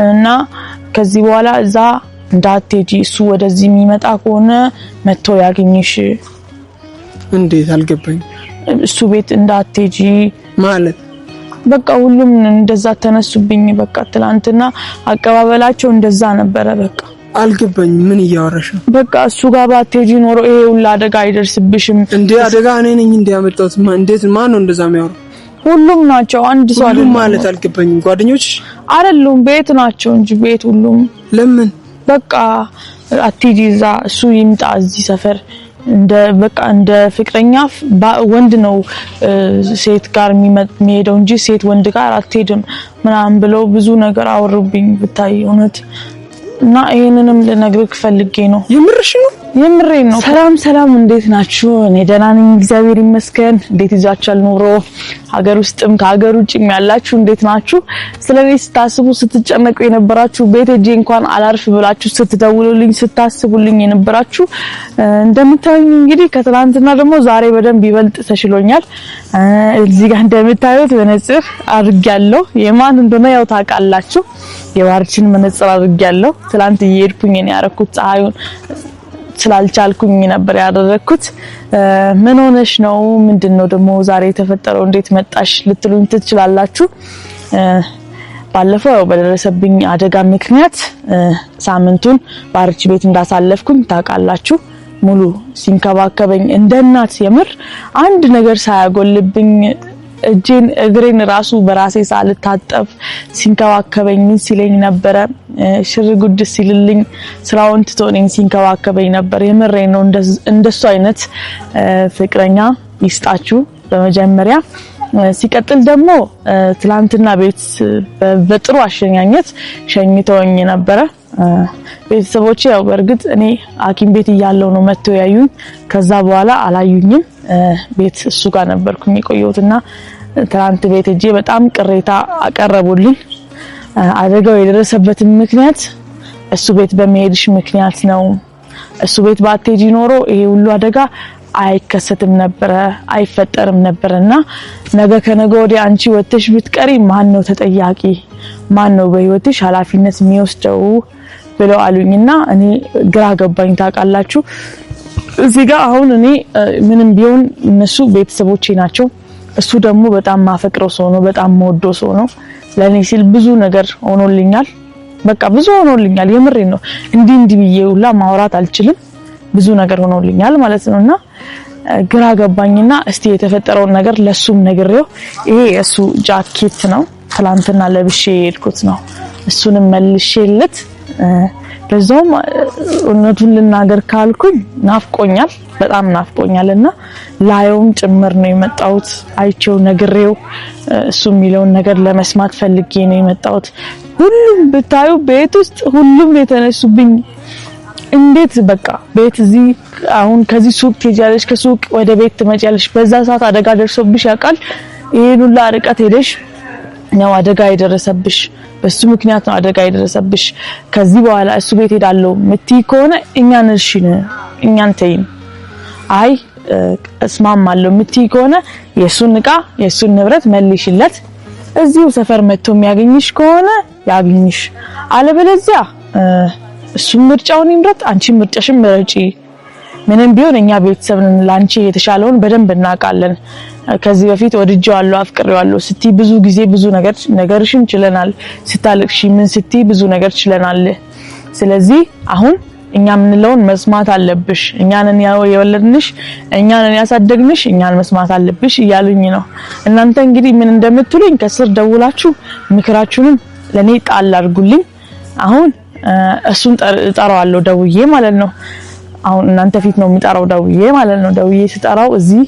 እና ከዚህ በኋላ እዛ እንዳትሄጂ እሱ ወደዚህ የሚመጣ ከሆነ መጥቶ ያገኝሽ እንዴት አልገባኝ እሱ ቤት እንዳትሄጂ ማለት በቃ ሁሉም እንደዛ ተነሱብኝ በቃ ትላንትና አቀባበላቸው እንደዛ ነበረ በቃ አልገባኝ ምን እያወራሽ በቃ እሱ ጋር ባትሄጂ ኖሮ ይሄ ሁሉ አደጋ አይደርስብሽም እንዴ አደጋ እኔ ነኝ እንዲያመጣሁት እንዴት ማን ነው እንደዛ የሚያወራው ሁሉም ናቸው አንድ ሰው አይደለም ማለት አልገባኝ ጓደኞች አይደሉም ቤት ናቸው እንጂ ቤት ሁሉም ለምን በቃ አትሄጂ እዛ እሱ ይምጣ እዚህ ሰፈር እንደ ፍቅረኛ ወንድ ነው ሴት ጋር የሚሄደው እንጂ ሴት ወንድ ጋር አትሄድም ምናምን ብለው ብዙ ነገር አወሩብኝ ብታይ እውነት እና ይሄንንም ልነግርህ ፈልጌ ነው የምሬን ነው ሰላም እንዴት ናችሁ እኔ ደህና ነኝ እግዚአብሔር ይመስገን እንዴት ይዛችኋል ኑሮ ሀገር ውስጥም ከሀገር ውጭም ያላችሁ እንዴት ናችሁ ስለኔ ስታስቡ ስትጨነቁ የነበራችሁ ቤት ሄጄ እንኳን አላርፍ ብላችሁ ስትደውሉልኝ ስታስቡልኝ የነበራችሁ እንደምታዩኝ እንግዲህ ከትላንትና ደግሞ ዛሬ በደንብ ይበልጥ ተሽሎኛል እዚህ ጋር እንደምታዩት መነጽር አድርጌያለሁ የማን እንደሆነ ያው ታውቃላችሁ የዋርችን መነጽር አድርጌያለሁ ትላንት እየሄድኩኝ እኔ ያረኩት ፀሐዩን ስላልቻልኩኝ ነበር ያደረኩት ምን ሆነሽ ነው ምንድነው ደግሞ ዛሬ የተፈጠረው እንዴት መጣሽ ልትሉኝ ትችላላችሁ ባለፈው በደረሰብኝ አደጋ ምክንያት ሳምንቱን ባርቺ ቤት እንዳሳለፍኩኝ ታውቃላችሁ ሙሉ ሲንከባከበኝ እንደ እናት የምር አንድ ነገር ሳያጎልብኝ እጄን እግሬን ራሱ በራሴ ሳልታጠብ ሲንከባከበኝ ምን ሲለኝ ነበር ሽር ጉድ ሲልልኝ ስራውን ትቶኝ ሲንከባከበኝ ነበር የምሬን ነው እንደሱ አይነት ፍቅረኛ ይስጣችሁ በመጀመሪያ ሲቀጥል ደግሞ ትላንትና ቤት በጥሩ አሸኛኘት ሸኝተውኝ ነበር ቤተሰቦቼ ያው በርግጥ እኔ ሐኪም ቤት እያለሁ ነው መጥተው ያዩኝ ከዛ በኋላ አላዩኝም ቤት እሱ ጋር ነበርኩኝ የቆየሁትና ትላንት ቤት እጄ በጣም ቅሬታ አቀረቡልኝ አደጋው የደረሰበት ምክንያት እሱ ቤት በመሄድሽ ምክንያት ነው እሱ ቤት ባትሄጂ ኖሮ ይሄ ሁሉ አደጋ አይከሰትም ነበር አይፈጠርም ነበርና ነገ ከነገ ወዲያ አንቺ ወጥተሽ ብትቀሪ ማን ነው ተጠያቂ ማን ነው በህይወትሽ ኃላፊነት የሚወስደው ብለው አሉኝና እኔ ግራ ገባኝ ታውቃላችሁ እዚህ ጋር አሁን እኔ ምንም ቢሆን እነሱ ቤተሰቦቼ ናቸው እሱ ደግሞ በጣም ማፈቅረው ሰው ነው በጣም ወዶ ሰው ነው ለኔ ሲል ብዙ ነገር ሆኖልኛል በቃ ብዙ ሆኖልኛል የምሬን ነው እንዲህ ብዬውላ ማውራት አልችልም ብዙ ነገር ሆኖልኛል ማለት ነውና ግራ ገባኝና እስቲ የተፈጠረውን ነገር ለሱም ነግሬው ይሄ እሱ ጃኬት ነው ትላንትና ለብሼ ሄድኩት ነው እሱንም መልሼለት በዛውም እነቱን ልናገር ካልኩኝ ናፍቆኛል በጣም ናፍቆኛልና ላየውም ጭምር ነው የመጣሁት አይቼው ነግሬው እሱ የሚለውን ነገር ለመስማት ፈልጌ ነው የመጣሁት ሁሉም ብታዩ ቤት ውስጥ ሁሉም የተነሱብኝ እንዴት በቃ ቤት እዚህ አሁን ከዚህ ሱቅ ትሄጃለሽ ከሱቅ ወደ ቤት ትመጪያለሽ በዛ ሰዓት አደጋ ደርሶብሽ ያውቃል ይሄን ሁሉ ርቀት ሄደሽ ነው አደጋ የደረሰብሽ በሱ ምክንያት ነው አደጋ የደረሰብሽ ከዚህ በኋላ እሱ ቤት ሄዳለሁ ምትይ ከሆነ እኛን እርሽን እኛን ተይም አይ እስማማለሁ ምትይ ከሆነ የሱን ዕቃ የሱን ንብረት መልሽለት እዚሁ ሰፈር መጥቶ የሚያገኝሽ ከሆነ ያገኝሽ አለበለዚያ እሱ ምርጫውን ይምረጥ አንቺ ምርጫሽን ምረጪ ምንም ቢሆን እኛ ቤተሰብን ላንቺ የተሻለውን በደንብ እናውቃለን ከዚህ በፊት ወድጄዋለሁ አፍቅሬዋለሁ ስቲ ብዙ ጊዜ ብዙ ነገርሽን ችለናል ስታለቅሺ ምን ስቲ ብዙ ነገር ችለናል ስለዚህ አሁን እኛ ምንለውን መስማት አለብሽ እኛንን የወለድንሽ እኛንን ያሳደግንሽ እኛን መስማት አለብሽ ይያሉኝ ነው እናንተ እንግዲህ ምን እንደምትሉኝ ከስር ደውላችሁ ምክራችሁንም ለኔ ጣል አድርጉልኝ አሁን እሱን ጠራዋለሁ ደውዬ ማለት ነው አሁን እናንተ ፊት ነው የሚጠራው ደውዬ ማለት ነው ደውዬ ሲጠራው እዚህ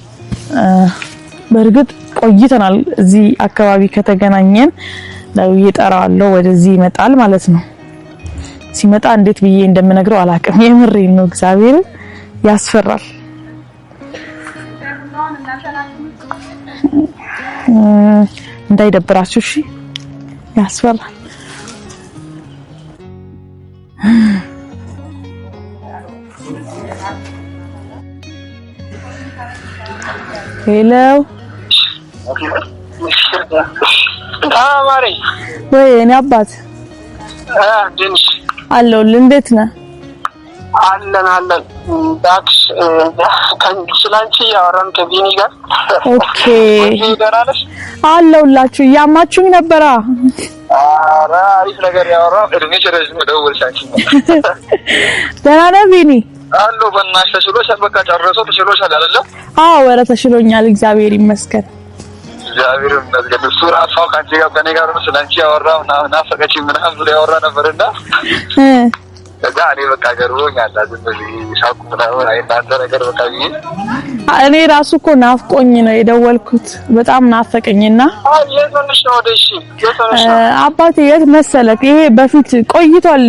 በርግጥ ቆይተናል እዚህ አካባቢ ከተገናኘን ደውዬ ጠራዋለሁ ወደዚህ ይመጣል ማለት ነው ሲመጣ እንዴት ብዬ እንደምነግረው አላውቅም የምሬን ነው እግዚአብሔር ያስፈራል እንዳይደብራችሁ እሺ ያስፈራል ሄሎ ማሪ ወይ እኔ አባት ዲንሽ አለሁልህ። እንዴት ነህ? አለን ዳክስ ከስላንቺ ያወራን ከቢኒ ጋር። ኦኬ ይደራለሽ አለሁላችሁ። እያማችሁኝ ነበራ። ኧረ አሪፍ ነገር ያወራው እድሜሽ ረጅም ደውልሻችሁ። ደህና ነህ ቢኒ? አሎ በእናትሽ ተሽሎሻል? በቃ ጨርሶ ተሽሎሻል አይደለ? አዎ ኧረ ተሽሎኛል፣ እግዚአብሔር ይመስገን። እግዚአብሔር ይመስገን። እሱ ራሱ ከአንቺ ጋር ከእኔ ጋር ስላንቺ ያወራው ናፈቀችኝ ምናምን ብሎ ያወራ ነበርና ከዛ እኔ በቃ ገርሞኛል። ሳቁ ምናምን አይናንተ ነገር በቃ እኔ ራሱ እኮ ናፍቆኝ ነው የደወልኩት። በጣም ናፈቀኝና የት ሆነሽ ነው? ወደሽ የት ሆነሽ ነው? አባቴ የት መሰለክ? ይሄ በፊት ቆይቷል።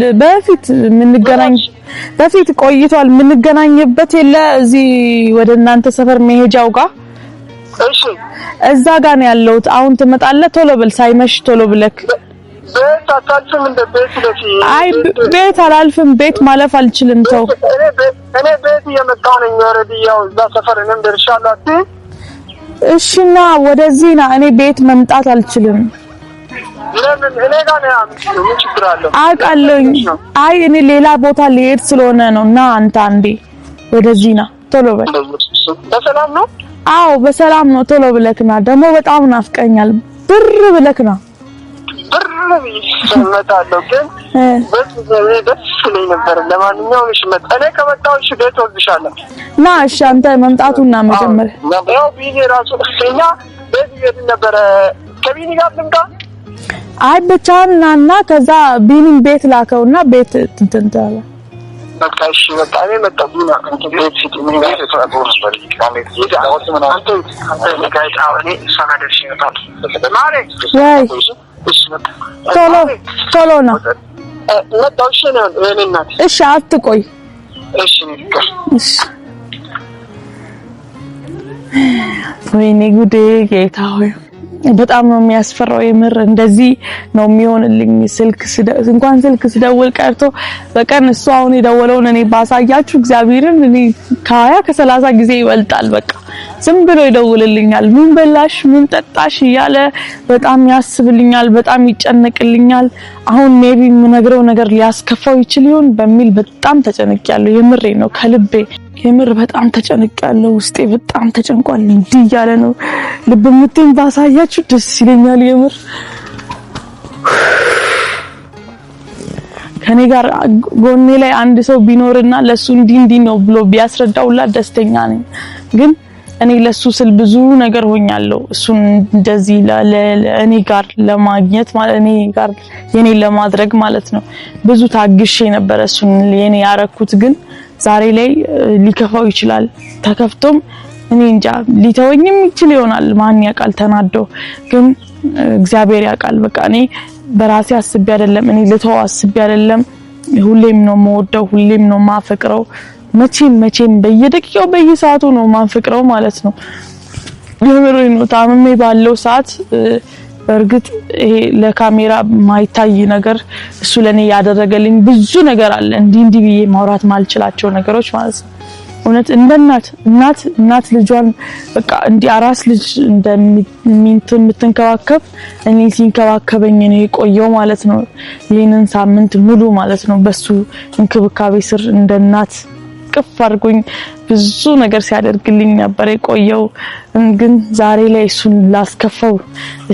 በፊት ቆይቷል የምንገናኝበት የለ እዚህ ወደ እናንተ ሰፈር መሄጃው ጋር። እሺ እዛ ጋር ነው ያለሁት። አሁን ትመጣለህ? ቶሎ በል ሳይመሽ ቶሎ ብለክ። ቤት አታልፍም? እንደ ቤት ለፊ አይ ቤት አላልፍም። ቤት ማለፍ አልችልም። ተው እኔ ቤት እየመጣሁ ነኝ። ኦልሬዲ ያው እዛ ሰፈር እኔም ደርሻለሁ። እሺና ወደዚህ ና። እኔ ቤት መምጣት አልችልም። ለምን? እኔ ጋር ነው ያምጣው። ምን ችግር አለው? አውቃለሁኝ። አይ እኔ ሌላ ቦታ ልሄድ ስለሆነ ነው። እና አንተ አንዴ ወደዚህ ና ቶሎ በል። በሰላም ነው? አዎ በሰላም ነው። ቶሎ ብለክና ደግሞ በጣም ናፍቀኛል። ብር ብለክና ብር ይመጣለው ግን ደስ ይለኝ ነበር። ለማንኛውም እሺ እኔ ከመጣሁ እሺ ቤት ወስድሻለሁ። ና እሺ አንተ መምጣቱና መጀመር ያው ቢኒ ራሱ እኛ ቤት ይሄድ ነበር። ከቢኒ ጋር ልምጣ? አይ ብቻህን ናና ከዛ ቢኒን ቤት ላከውና ቤት ትንተንታለ። በቃ እሺ በቃ እኔ መጣሁና አንተ ቤት ሲቲ ምን ጋር ተፈራቆስ በልኝ ካሜት ይዳውስ ምን አንተ ጋር ታውኔ ሰናደሽ ይመጣል ማሬ ወይ ቶሎ ነው። መጣውሽ ነው እኔ እናት። እሺ አትቆይ። እሺ ወይኔ ጉዴ ጌታ ሆይ በጣም ነው የሚያስፈራው። የምር እንደዚህ ነው የሚሆንልኝ። እንኳን ስልክ ስደውል ቀርቶ በቀን እሱ አሁን የደወለውን እኔ ባሳያችሁ እግዚአብሔርን እኔ ከ20-30 ጊዜ ይበልጣል። በቃ ዝም ብሎ ይደውልልኛል። ምን በላሽ ምን ጠጣሽ እያለ በጣም ያስብልኛል፣ በጣም ይጨነቅልኛል። አሁን ሜቢ የምነግረው ነገር ሊያስከፋው ይችል ይሆን በሚል በጣም ተጨንቄያለሁ። የምሬ ነው ከልቤ የምር በጣም ተጨንቄያለሁ። ውስጤ በጣም ተጨንቋል። እንዲህ እያለ ነው። ልብ ምቴን ባሳያችሁ ደስ ይለኛል። የምር ከኔ ጋር ጎኔ ላይ አንድ ሰው ቢኖርና ለሱ እንዲህ ነው ብሎ ቢያስረዳውላ ደስተኛ ነኝ። ግን እኔ ለሱ ስል ብዙ ነገር ሆኛለሁ። እሱን እንደዚህ ለእኔ ጋር ለማግኘት ማለት እኔ ጋር የኔ ለማድረግ ማለት ነው። ብዙ ታግሼ ነበር እሱን የኔ ያረኩት። ግን ዛሬ ላይ ሊከፋው ይችላል። ተከፍቶም እኔ እንጃ ሊተወኝም ይችል ይሆናል። ማን ያውቃል? ተናዶ ግን እግዚአብሔር ያውቃል። በቃ እኔ በራሴ አስቤ አይደለም፣ እኔ ልተው አስቤ አይደለም። ሁሌም ነው የምወደው፣ ሁሌም ነው የማፈቅረው። መቼም በየደቂቃው በየሰዓቱ ነው የማፈቅረው ማለት ነው። የምሬን ነው። ታምሜ ባለው ሰዓት በእርግጥ ይሄ ለካሜራ ማይታይ ነገር እሱ ለኔ ያደረገልኝ ብዙ ነገር አለ። እንዲህ ብዬ ማውራት ማልችላቸው ነገሮች ማለት ነው። እውነት እንደ እናት ልጇን በቃ እንዲህ አራስ ልጅ እንደምትንከባከብ እኔ ሲንከባከበኝ ነው የቆየው ማለት ነው። ይሄንን ሳምንት ሙሉ ማለት ነው በሱ እንክብካቤ ስር እንደ እናት ቅፍ አድርጎኝ ብዙ ነገር ሲያደርግልኝ ነበር የቆየው። ግን ዛሬ ላይ እሱን ላስከፋው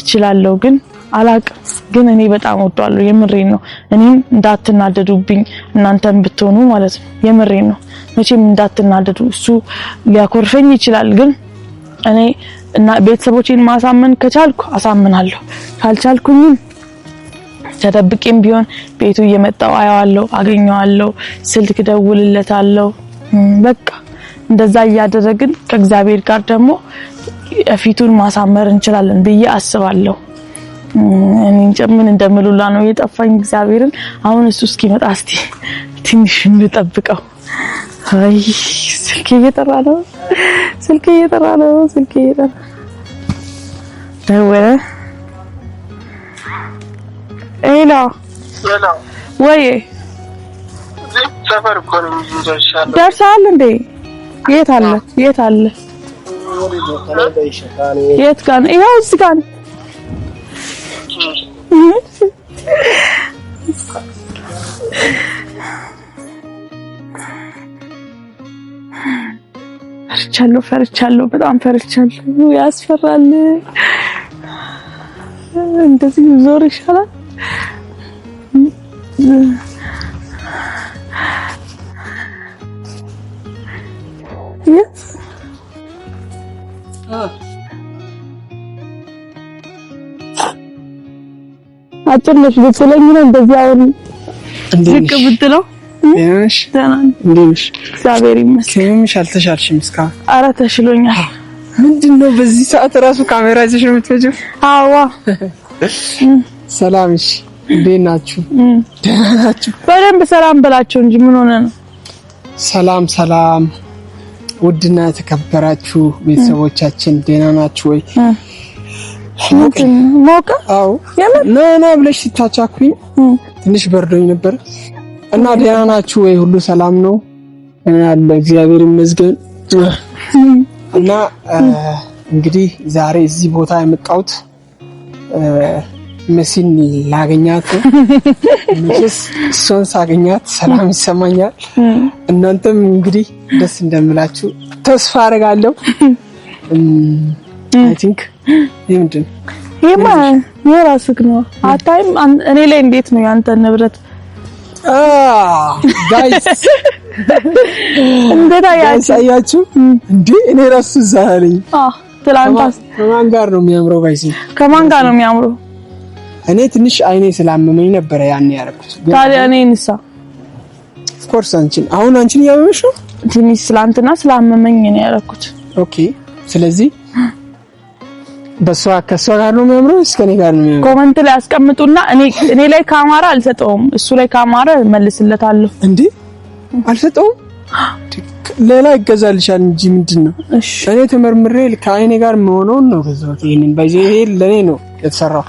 እችላለሁ፣ ግን አላቅም። ግን እኔ በጣም ወዷለሁ። የምሬን ነው። እኔን እንዳትናደዱብኝ እናንተም ብትሆኑ ማለት ነው። የምሬን ነው። መቼም እንዳትናደዱ። እሱ ሊያኮርፈኝ ይችላል፣ ግን እኔ እና ቤተሰቦቼን ማሳመን ከቻልኩ አሳምናለሁ። ካልቻልኩኝ ተደብቄም ቢሆን ቤቱ እየመጣው አያዋለሁ፣ አገኘዋለሁ፣ ስልክ ደውልለታለሁ። በቃ እንደዛ እያደረግን ከእግዚአብሔር ጋር ደግሞ ፊቱን ማሳመር እንችላለን ብዬ አስባለሁ። እኔ ምን እንደምሉላ ነው የጠፋኝ እግዚአብሔርን። አሁን እሱ እስኪመጣ እስቲ ትንሽ እንጠብቀው። አይ ስልኬ እየጠራ ነው። ደወለ። ሄሎ ወይ ሰፈር እኮ ነው ደርሰሃል እንዴ? የት አለ? የት ጋር? ይኸው እዚህ ጋር ፈርቻለሁ በጣም ፈርቻለሁ። ያስፈራል። እንደዚህ ዞር ይሻላል። አጭር ነሽ ብትለኝ ነው እንደዚህ አሁን ዝቅ ብትለው እሺ እንደምሽ እግዚአብሔር ይመስገን። ከምን አልተሻልሽም እስካሁን? ኧረ ተሽሎኛል። ምንድነው በዚህ ሰዓት ራሱ ካሜራ ይዘሽ የምትፈጂው? አዋ ሰላምሽ እንዴት ናችሁ? ደህና ናችሁ? በደንብ ሰላም በላቸው እንጂ ምን ሆነ ነው? ሰላም ውድና የተከበራችሁ ቤተሰቦቻችን ደህና ናችሁ ወይ? ሞቀ? አዎ ና ብለሽ ሲታቻኩኝ ትንሽ በርዶኝ ነበር እና ደህና ናችሁ ወይ? ሁሉ ሰላም ነው? እኔ አለ እግዚአብሔር ይመስገን። እና እንግዲህ ዛሬ እዚህ ቦታ የመጣሁት መሲን ላገኛት ምንስ እሷን ሳገኛት ሰላም ይሰማኛል። እናንተም እንግዲህ ደስ እንደምላችሁ ተስፋ አደርጋለሁ። አይ ቲንክ ይምድን የራስህ ነው። አታይም እኔ ላይ እንዴት ነው ያንተ ንብረት? ጋይስ እንዴት አያችሁ እንዴ? እኔ ራሱ ዛሬ ትላንት ከማን ጋር ነው የሚያምረው? ጋይስ ከማን ጋር ነው የሚያምረው? እኔ ትንሽ አይኔ ስላመመኝ ነበር ያን ያረኩት። ታዲያ እኔ እንሳ ኦፍ ኮርስ አንቺን ያመመሽ ነው? ትንሽ ትላንትና ስላመመኝ ነው ያረኩት። ኦኬ ስለዚህ ከሷ ጋር ነው የሚያምረው እስከኔ ጋር ነው የሚያምረው? ኮሜንት ላይ አስቀምጡና እኔ ላይ ካማራ አልሰጠውም፣ እሱ ላይ ካማራ መልስለታለሁ። እንዴ አልሰጠውም? ሌላ ይገዛልሻል እንጂ ምንድነው? እኔ ተመርምሬ ከአይኔ ጋር መሆኑን ነው ገዛሁት። ይሄንን ባይዘይ ለኔ ነው የተሰራው።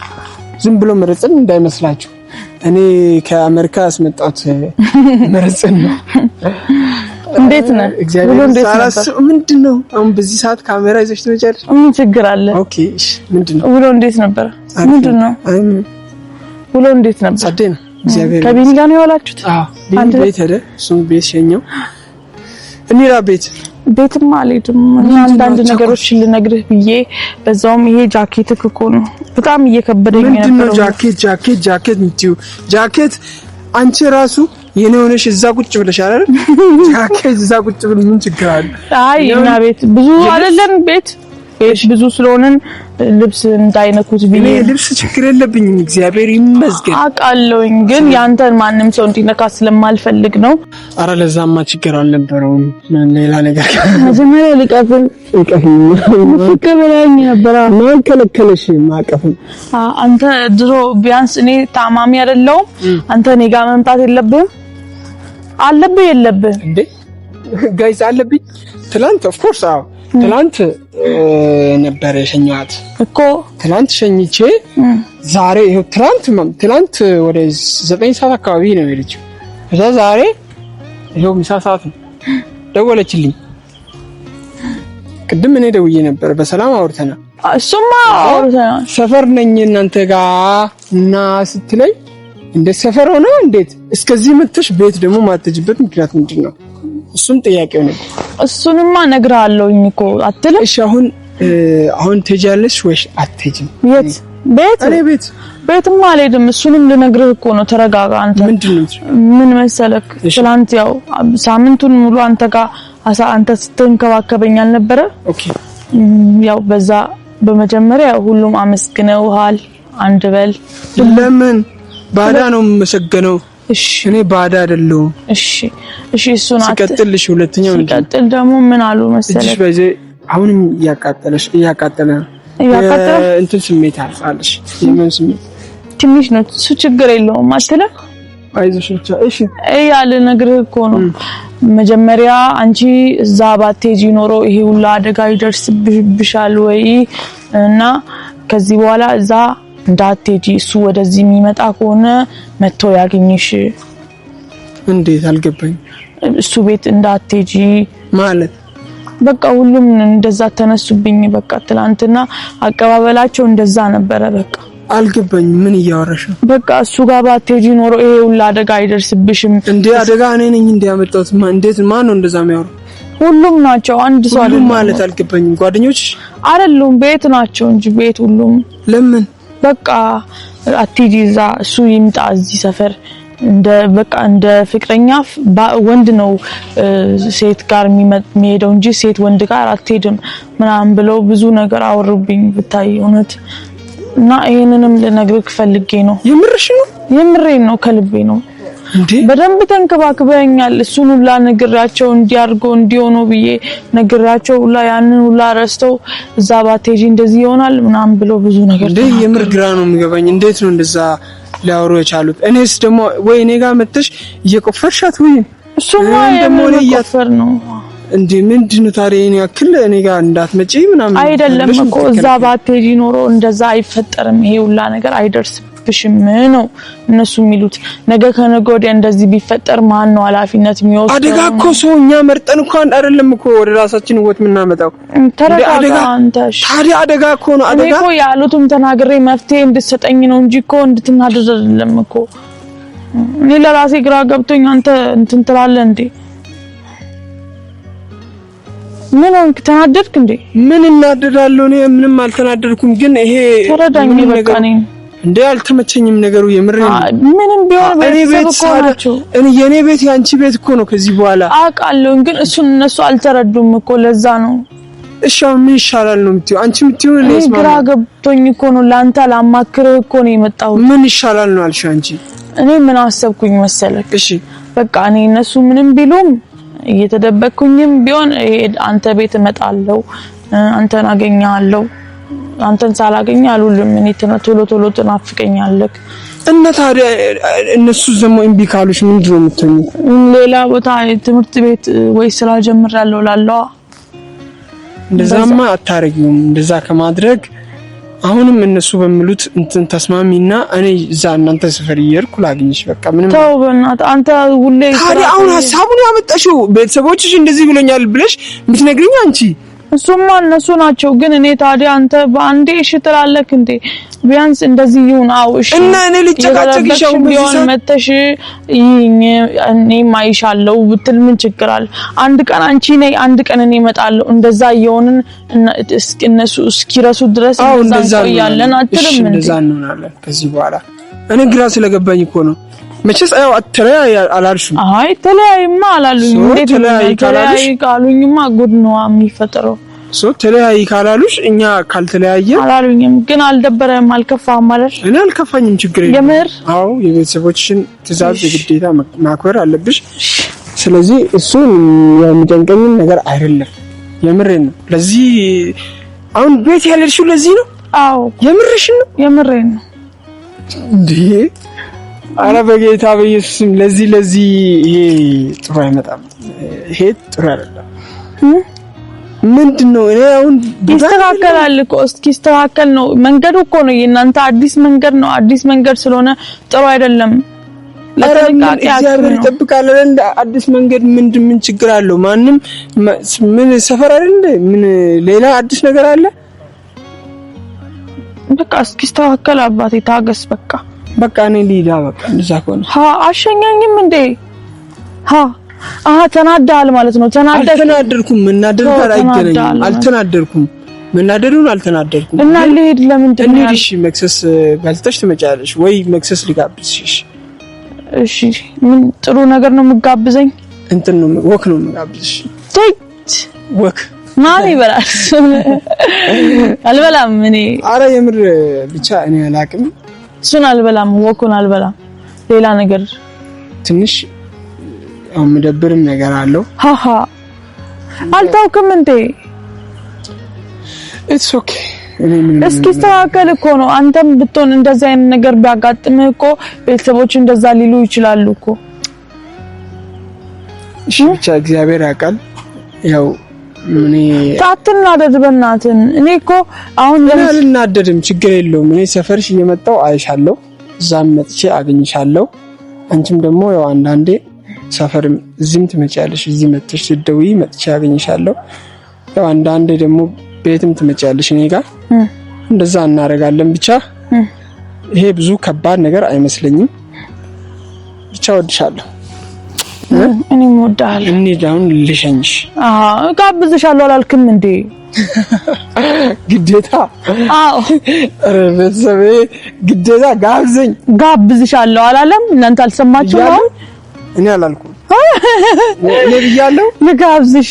ዝም ብሎ መረጽን እንዳይመስላችሁ። እኔ ከአሜሪካ ያስመጣሁት መረጽን ነው። እንዴት ነህ? እግዚአብሔር ይመስገን። ምንድነው አሁን በዚህ ሰዓት ካሜራ ይዘሽ ትመጫለሽ? ምን ችግር አለ? ኦኬ እሺ። ምንድነው ውሎ እንዴት ነበር? ምንድነው ውሎ እንዴት ነበር? ጸዴ ነው እግዚአብሔር። ከቢኒ ጋር ነው ያላችሁት? አንድ ቤት ሄደ፣ እሱም ቤት ሸኘው። እኔራ ቤትም አልሄድም። አንዳንድ ነገሮች ልነግርህ ብዬ በዛውም ይሄ ጃኬትህ እኮ ነው በጣም እየከበደኝ ነበር። ምንድነው ጃኬት ምትዩ? ጃኬት አንቺ ራሱ የኔ ሆነሽ እዛ ቁጭ ብለሽ አይደል? ጃኬት እዛ ቁጭ ብለ ምን ችግር አለ? አይ እና ቤት ብዙ አይደለም ቤት ብዙ ስለሆነን ልብስ እንዳይነኩት ብዬ ልብስ ችግር የለብኝም እግዚአብሔር ይመስገን። አውቃለሁኝ ግን ያንተን ማንም ሰው እንዲነካ ስለማልፈልግ ነው። አረ ለዛማ ችግር አልነበረውም። ሌላ ነገር መጀመሪያ ልቀፍል ከበላኝ ነበር። ማን ከለከለሽ ማቀፍም? አንተ ድሮ ቢያንስ እኔ ታማሚ አይደለሁም አንተ እኔ ጋር መምጣት የለብህም የለብህም እንዴ? ጋይስ አለብኝ። ትላንት ኦፍ ኮርስ ትላንት ነበር የሸኛት እኮ ትላንት ሸኝቼ ዛሬ ይሄው ትላንት ወደ 9 ሰዓት አካባቢ ነው የሄደችው። ከዛ ዛሬ ይሄው ምሳ ሰዓት ነው ደወለችልኝ። ቅድም እኔ ደውዬ ነበር በሰላም አውርተናል። እሱማ አውርተናል። ሰፈር ነኝ እናንተ ጋር እና ስትለኝ እንደ ሰፈር ሆነ እንዴት እስከዚህ መጥተሽ ቤት ደግሞ ማትጅበት ምክንያት ምንድነው? እሱም ጥያቄው ነው። እሱንማ እነግርሃለሁኝ እኮ አትልም? እሺ አሁን ትሄጃለሽ ወይስ አትሄጂም? የት ቤት? እኔ ቤትማ አልሄድም። እሱንም ልነግርህ እኮ ነው። ተረጋጋ አንተ። ምን መሰለክ ትላንት ያው ሳምንቱን ሙሉ አንተ ጋር አንተ ስትንከባከበኝ አልነበረ? ኦኬ ያው በዛ በመጀመሪያ ሁሉም አመስግነውሃል። አንድ በል ለምን ባዳ ነው የምመሰገነው? እሺ እኔ ባዳ አይደለሁም። እሺ እሱን ሲቀጥልሽ ሁለተኛው ሲቀጥል ደግሞ ምን አሉ መሰለህ? እሺ በዚህ አሁንም እያቃጠለ ነው እንትን ስሜት አልፋለሽ። የምን ስሜት? ትንሽ ነው እሱ ችግር የለውም አትልም? አይዞሽ ብቻ እሺ ያለ ነገር እኮ ነው። መጀመሪያ አንቺ እዛ ባትሄጂ ኖሮ ይሄ ሁሉ አደጋ ይደርስብሻል ወይ እና ከዚህ በኋላ እዛ እንዳትሄጂ እሱ ወደዚህ የሚመጣ ከሆነ መጥቶ ያገኝሽ። እንዴት አልገባኝ። እሱ ቤት እንዳትሄጂ ማለት በቃ ሁሉም እንደዛ ተነሱብኝ። በቃ ትላንትና አቀባበላቸው እንደዛ ነበረ። በቃ አልገባኝ ምን እያወራሽ ነው? በቃ እሱ ጋር ባትሄጂ ኖሮ ይሄ ሁሉ አደጋ አይደርስብሽም። እንዴ አደጋ እኔ ነኝ እንዲያመጣሁት? እንዴት ማን ነው እንደዛ የሚያወራው? ሁሉም ናቸው። አንድ ሰው አይደለም ማለት አልገባኝም። ጓደኞች አይደሉም ቤት ናቸው እንጂ ቤት ሁሉም። ለምን በቃ አትሂጂ እዛ እሱ ይምጣ እዚህ ሰፈር እንደ ፍቅረኛ ወንድ ነው ሴት ጋር የሚሄደው እንጂ ሴት ወንድ ጋር አትሄድም ምናምን ብለው ብዙ ነገር አወሩብኝ ብታይ እውነት። እና ይሄንንም ልነግርህ ፈልጌ ነው። የምሬን ነው ከልቤ ነው። በደንብ ተንከባክበኛል። እሱን ሁላ ነግራቸው እንዲያርጎ እንዲሆኑ ብዬ ነግራቸው ሁላ ያንን ሁላ ረስተው እዛ ባትሄጂ እንደዚህ ይሆናል ምናምን ብለው ብዙ ነገር እንዴ የምር ግራ ነው የሚገባኝ። እንዴት ነው እንደዛ ሊያወሩ የቻሉት? እኔስ ደግሞ ወይ እኔ ጋር መጥተሽ እየቆፈርሻት ወይ እሱማ ደግሞ እኔ እያፈር ነው እንዴ ምንድነው ታዲያ እኔ ያክል እኔ ጋር እንዳትመጪ ምናምን አይደለም እኮ እዛ ባትሄጂ ኖሮ እንደዛ አይፈጠርም። ይሄ ሁላ ነገር አይደርስብሽም ነው እነሱ የሚሉት። ነገ ከነገ ወዲያ እንደዚህ ቢፈጠር ማን ነው ኃላፊነት የሚወስደው? አደጋ እኮ ሰውኛ መርጠን እንኳን አይደለም እኮ ወደ ራሳችን ህይወት የምናመጣው። ተረጋጋ አንተሽ። ታዲያ አደጋ እኮ ነው። አደጋ እኮ ያሉትም ተናግሬ መፍትሄ እንድትሰጠኝ ነው እንጂ እኮ እንድትናደድ አይደለም እኮ። እኔ ለራሴ ግራ ገብቶኝ አንተ እንትን ትላለህ እንዴ? ምን አንክ ተናደድክ እንዴ? ምን እናደዳለሁ? እኔ ምንም አልተናደድኩም። ግን ይሄ ተረዳኝ በቃ ነኝ እንዴ አልተመቸኝም ነገሩ። የምር ምንም ቢሆን ቤተሰብ እኮ ናቸው። የኔ ቤት ያንቺ ቤት እኮ ነው ከዚህ በኋላ አውቃለሁ። ግን እነሱ አልተረዱም እኮ ለዛ ነው። እሺ ምን ይሻላል ነው የምትይው? አንቺ የምትይው ለስማ ግራ ገብቶኝ እኮ ነው ላንተ ላማክርህ እኮ ነው የመጣሁት። ምን ይሻላል ነው አልሽ አንቺ? እኔ ምን አሰብኩኝ መሰለክ? እሺ በቃ እኔ እነሱ ምንም ቢሉም እየተደበቅኩኝም ቢሆን አንተ ቤት እመጣለሁ፣ አንተን አገኛለሁ። አንተን ሳላገኝ አልውልም። እኔ ቶሎ ትናፍቀኛለህ። እና ታዲያ እነሱ ደግሞ እምቢ ካሉሽ ምንድን ነው የምትሆኚው? ሌላ ቦታ ትምህርት ቤት ወይ ስራ ጀምራለሁ ላለው። እንደዛማ አታረጊውም። እንደዛ ከማድረግ አሁንም እነሱ በሚሉት እንትን ተስማሚና እኔ እዛ እናንተ ሰፈር እየሄድኩ ላግኝሽ። በቃ ምንም ተው በእናትህ አንተ ሁሌ ታዲያ አሁን ሐሳቡን ያመጣሽው ቤተሰቦችሽ እንደዚህ ብለኛል ብለሽ የምትነግሪኝ አንቺ? እሱማ እነሱ ናቸው። ግን እኔ ታዲያ አንተ በአንዴ እሺ ትላለህ እንዴ? ቢያንስ እንደዚህ ይሁን። አው እሺ እና እኔ ልጨቃጨቅሽ አሁን በዚህ መተሽ እኔ ማይሻለው ብትል ምን ችግር አለ? አንድ ቀን አንቺ ነይ፣ አንድ ቀን እኔ እመጣለሁ። እንደዛ ይሆንን እነሱ እስኪረሱ ድረስ እንደዛ ያለን አትልም እንዴ? እንደዛ እንሆናለን ከዚህ በኋላ። እኔ ግራ ስለገባኝ እኮ ነው። መቼስ አው አትለያይ አላልሽም? አይ ተለያይማ አላሉኝ። እንዴት ተለያይ ካሉኝማ ጉድ ነው የሚፈጠረው። ተለያይ ካላሉሽ እኛ ካልተለያየ አላሉኝም። ግን አልደበረም አልከፋም ማለት? እኔ አልከፋኝም። ችግር የለም። የምር አው የቤተሰቦችሽን ትዕዛዝ ግዴታ ማክበር አለብሽ። ስለዚህ እሱ የሚጨንቀኝ ነገር አይደለም። የምሬን ነው። ለዚህ አሁን ቤት ያለሽው ለዚህ ነው? አው የምርሽን ነው? የምሬን ነው እንዴ? አረ በጌታ በኢየሱስም ለዚህ ይሄ ጥሩ አይመጣም። ይሄ ጥሩ አይደለም። ምንድነው? እኔ አሁን ይስተካከላል እኮ እስኪስተካከል ነው። መንገዱ እኮ ነው የእናንተ አዲስ መንገድ ነው። አዲስ መንገድ ስለሆነ ጥሩ አይደለም። ለተንቃቂ እግዚአብሔር ይጠብቃል። እንደ አዲስ መንገድ ምን ችግር አለው? ማንም ምን ሰፈር አይደል? ምን ሌላ አዲስ ነገር አለ? በቃ እስኪስተካከል አባቴ ታገስ። በቃ እኔ ሊዳ በቃ እንደዛ ከሆነ አሸኛኝም እንዴ? ተናዳል ማለት ነው። አልተናደርኩም። መናደር ጋር አይገናኝም። አልተናደርኩም። መናደሩን አልተናደርኩም። እና ልሄድ ለምንድን ነው? እሺ መክሰስ ባልተሽ ትመጫለሽ ወይ? መክሰስ ሊጋብዝሽ። እሺ ምን ጥሩ ነገር ነው የምጋብዘኝ? እንትን ነው ወክ ነው የምጋብዝሽ። ወክ ማን ይበላል? አልበላም እኔ። አረ የምር ብቻ እኔ አላቅም። እሱን አልበላም፣ ወኩን አልበላም። ሌላ ነገር ትንሽ ምደብርም ነገር አለው። አልታውክም እንዴ? ኢትስ ኦኬ። እስኪስተካከል እኮ ነው። አንተም ብትሆን እንደዛ አይነት ነገር ቢያጋጥምህ እኮ ቤተሰቦች እንደዛ ሊሉ ይችላሉ እኮ። እሺ ብቻ እግዚአብሔር ያውቃል። ያው እኔ ታትናደድ በእናትህ። እኔ እኮ አሁን አልናደድም፣ ችግር የለውም። እኔ ሰፈርሽ እየመጣሁ አይሻለሁ፣ እዛም መጥቼ አገኝሻለሁ። አንቺም ደግሞ ያው አንዳንዴ ሰፈርም እዚህም ትመጪያለሽ፣ እዚህ መጥተሽ ትደውይ መጥቼ አገኝሻለሁ። ያው አንዳንዴ ደግሞ ቤትም ትመጪያለሽ እኔ ጋር። እንደዛ እናደርጋለን። ብቻ ይሄ ብዙ ከባድ ነገር አይመስለኝም። ብቻ ወድሻለሁ። እኔም እወድሃለሁ። እንሂድ አሁን ልሸኝሽ። ጋብዝሻለሁ አላልክም እንዴ? ግዴታ? አዎ። ቤተሰቤ ግዴታ ጋብዝሻለሁ አላለም? እናንተ አልሰማችሁ ነው? እኔ አላልኩም። እኔ ብያለሁ። ልጋብዝሽ፣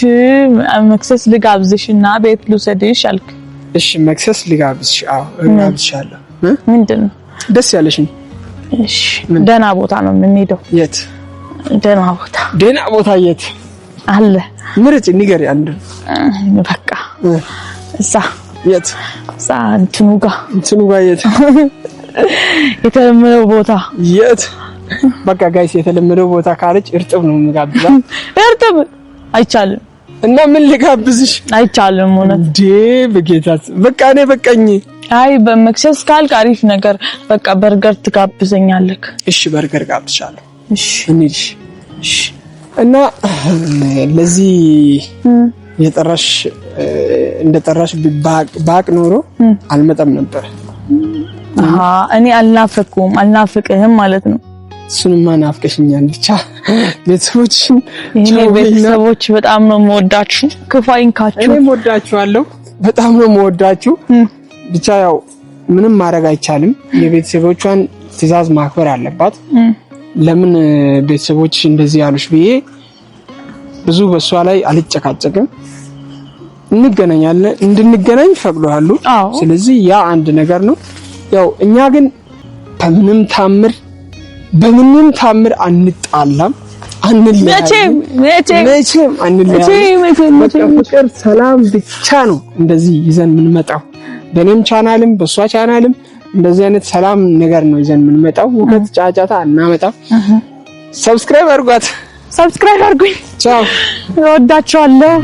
መክሰስ ልጋብዝሽና ቤት ልውሰድሽ አልክ። እሺ መክሰስ ልጋብዝሽ። አዎ ልጋብዝሻለሁ። ምንድነው? ደስ ያለሽኝ። እሺ ደህና ቦታ ነው የምንሄደው። የት? ደህና ቦታ የት አለ? ምርጭ ንገሪ አንድ። በቃ እዛ። የት? እዛ እንትኑ ጋር የት? የተለመደው ቦታ የት? በቃ ጋይስ የተለመደው ቦታ ካለች እርጥብ ነው የምጋብዛት። እርጥብ አይቻልም። እና ምን ልጋብዝሽ? አይቻልም። እውነት እንዴ በጌታት በቃ እኔ በቃኝ። አይ በመክሰስ ካልክ አሪፍ ነገር በቃ በርገር ትጋብዘኛለህ። እሺ በርገር ጋብዝሻለሁ። እሺ እንሂድ። እሺ እና ለዚህ የጠራሽ እንደጠራሽ ባቅ ኖሮ አልመጣም ነበር። እኔ አልናፍቅህም ማለት ነው። እሱንማ ናፍቀሽኛል። ብቻ ቤተሰቦች በጣም ነው የምወዳችሁ። ክፋይንካችሁ። እኔም ወዳችኋለሁ። በጣም ነው የምወዳችሁ። ብቻ ያው ምንም ማድረግ አይቻልም። የቤተሰቦቿን ትዕዛዝ ማክበር አለባት። ለምን ቤተሰቦች እንደዚህ ያሉሽ ብዬ ብዙ በሷ ላይ አልጨቃጨቅም። እንገናኛለን፣ እንድንገናኝ ፈቅዶሃሉ። ስለዚህ ያ አንድ ነገር ነው። ያው እኛ ግን በምንም ታምር አንጣላም፣ አንለያይም። መቼም አንለያይም። ፍቅር፣ ሰላም ብቻ ነው እንደዚህ ይዘን የምንመጣው። በእኔም ቻናልም በሷ ቻናልም እንደዚህ አይነት ሰላም ነገር ነው ይዘን የምንመጣው። ውከት፣ ጫጫታ እናመጣም። ሰብስክራይብ አድርጉኝ። ቻው፣ እወዳችኋለሁ።